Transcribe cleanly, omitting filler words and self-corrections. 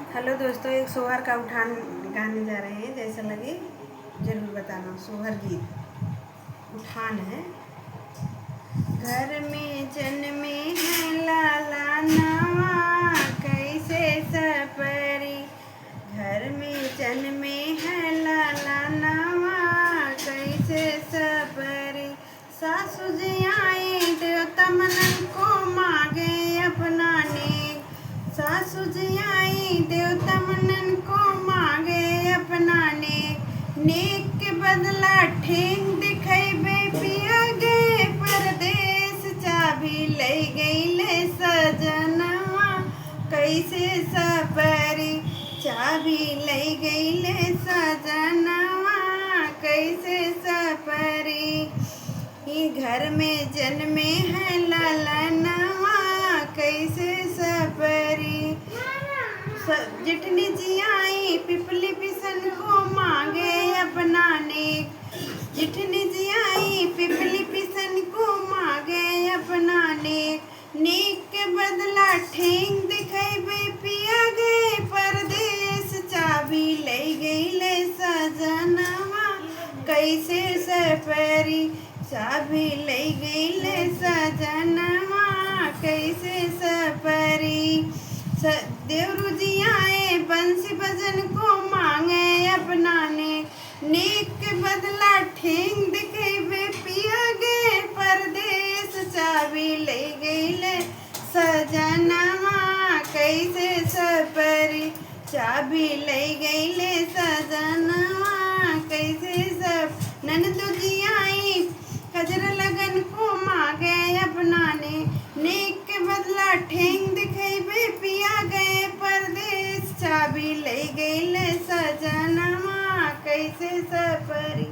Hello दोस्तों, एक सोहर का उठान गाने जा रहे हैं। जैसा लगे जरूर बताना। सोहर गीत उठान है। घर में जन्मे है लाला नवा, कैसे सपरी। घर में जन्मे है लाला नवा, कैसे सपरी। सासु जी आई देवता मनन को मांगे अपना नेक। सासु जी आई देवता मनन को मांगे अपना नेक। नेक के बदला ठेंग दिखैबे पिया गे परदेश। चाबी लई गईले सजनवा, कैसे सपरी। चाबी लई गईले सजनवा, कैसे सपरी। ये घर में जन्मे है ललनवा, कैसे सपरी। जिठनी जी आई पिपली पिसन को मांगे अपना नेक। जिठनी जी आई पिपली पिसन को मांगे अपना नेक। नेक के बदला ठेंग दिखैबे पिया गए परदेश। चाबी लई गईले सजनवा, कैसे सपरी। चाबी लई गईले सजनवा, कैसे सपरी। देवरू जी आए बंसी भजन को मांगे अपना नेक। नेक के बदला ठेंग दिखेबे पिया गे परदेश। चाबी ले गईले सजनवा, कैसे सपरी। चाबी ले गईले सजनवा, कैसे सप। ननदो जी आई कजर लगन को मांगे अपना नेक के बदला ठेंग दिखेबे पिया गए परदेश। चाबी ले गईले सजनवा, कैसे सपरी।